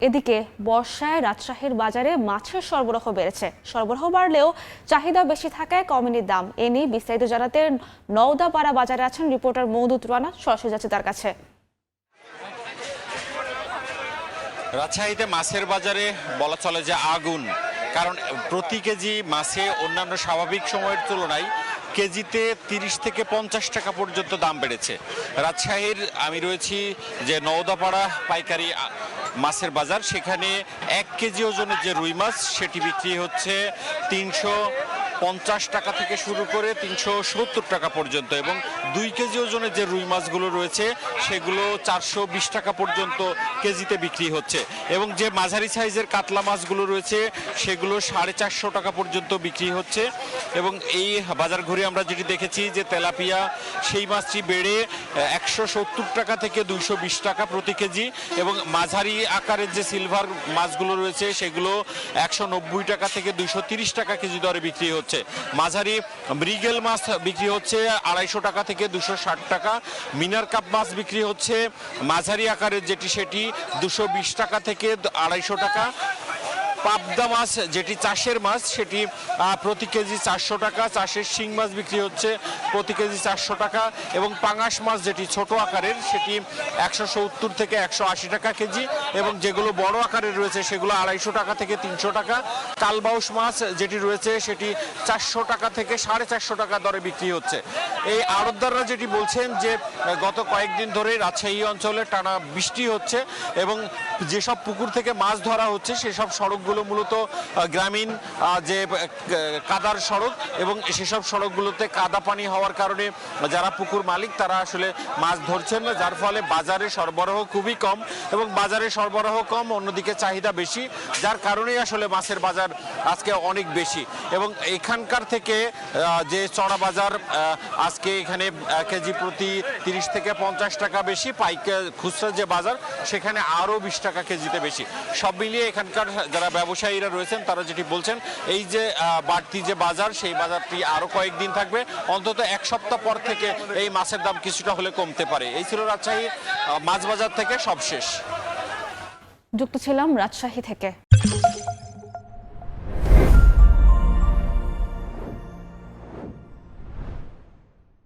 এদিকে বর্ষায় রাজশাহীর বাজারে মাছের সরবরাহ বেড়েছে। সরবরাহ বাড়লেও চাহিদা বেশি থাকায় কমেনি দাম। এ নিয়ে বিস্তারিত জানাতে নওদাপাড়া বাজারে আছেন রিপোর্টার মওদুদ রানা। সরাসরি যাচ্ছে তার কাছে। রাজশাহীতে মাছের বাজারে বলা চলে যে আগুন, কারণ প্রতি কেজি মাছে অন্যান্য স্বাভাবিক সময়ের তুলনায় কেজিতে 30 থেকে 50 টাকা পর্যন্ত দাম বেড়েছে। রাজশাহীর আমি রয়েছি যে নওদাপাড়া পাইকারি মাছের বাজার, সেখানে 1 কেজি ওজনের যে রুই মাছ সেটি বিক্রি হচ্ছে 350 টাকা থেকে শুরু করে 370 টাকা পর্যন্ত, এবং 2 কেজি ওজনের যে রুই মাছগুলো রয়েছে সেগুলো 420 টাকা পর্যন্ত কেজিতে বিক্রি হচ্ছে, এবং যে মাঝারি সাইজের কাতলা মাছগুলো রয়েছে সেগুলো 450 টাকা পর্যন্ত বিক্রি হচ্ছে। এবং এই বাজার ঘুরে আমরা যেটি দেখেছি যে তেলাপিয়া সেই মাছটি বেড়ে 170 টাকা থেকে 220 টাকা প্রতি কেজি, এবং মাঝারি আকারের যে সিলভার মাছগুলো রয়েছে সেগুলো 190 টাকা থেকে 230 টাকা কেজি দরে বিক্রি হচ্ছে। মাঝারি মৃগেল মাছ বিক্রি হচ্ছে 250 টাকা থেকে 260 টাকা। মিনার কাপ মাছ বিক্রি হচ্ছে মাঝারি আকারের যেটি সেটি 220 টাকা থেকে 250 টাকা। পাবদা মাছ যেটি চাষের মাছ সেটি প্রতি কেজি 400 টাকা। চাষের শিং মাছ বিক্রি হচ্ছে প্রতি কেজি 400 টাকা, এবং পাঙাশ মাছ যেটি ছোট আকারের সেটি 170 থেকে 180 টাকা কেজি, এবং যেগুলো বড় আকারের রয়েছে সেগুলো 250 টাকা থেকে 300 টাকা। কালবাউস মাছ যেটি রয়েছে সেটি 400 টাকা থেকে 450 টাকা দরে বিক্রি হচ্ছে। এই আড়তদাররা যেটি বলছেন যে গত কয়েকদিন ধরে রাজশাহী অঞ্চলে টানা বৃষ্টি হচ্ছে, এবং যেসব পুকুর থেকে মাছ ধরা হচ্ছে সেসব সড়কগুলো মূলত গ্রামীণ যে কাদার সড়ক, এবং সেসব সড়কগুলোতে কাদা পানি হওয়ার কারণে যারা পুকুর মালিক তারা আসলে মাছ ধরছেন না, যার ফলে বাজারে সরবরাহ খুবই কম, এবং বাজারে সরবরাহ কম অন্যদিকে চাহিদা বেশি, যার কারণেই আসলে মাছের বাজার আজকে অনেক বেশি। এবং এখানকার থেকে যে চড়া বাজার আজকে এখানে কেজি প্রতি 30 থেকে 50 টাকা বেশি, খুচরা যে বাজার সেখানে আরও 20 টাকা কেজিতে বেশি। সব মিলিয়ে এখানকার যারা ব্যবসায়ীরা রয়েছেন তারা যেটি বলছেন এই যে বাড়তি যে বাজার সেই বাজারটি আরো কয়েকদিন থাকবে, অন্তত 1 সপ্তাহ পর থেকে এই মাছের দাম কিছুটা হলে কমতে পারে। এই ছিল রাজশাহী মাছ বাজার থেকে সবশেষ। যুক্ত ছিলাম রাজশাহী থেকে।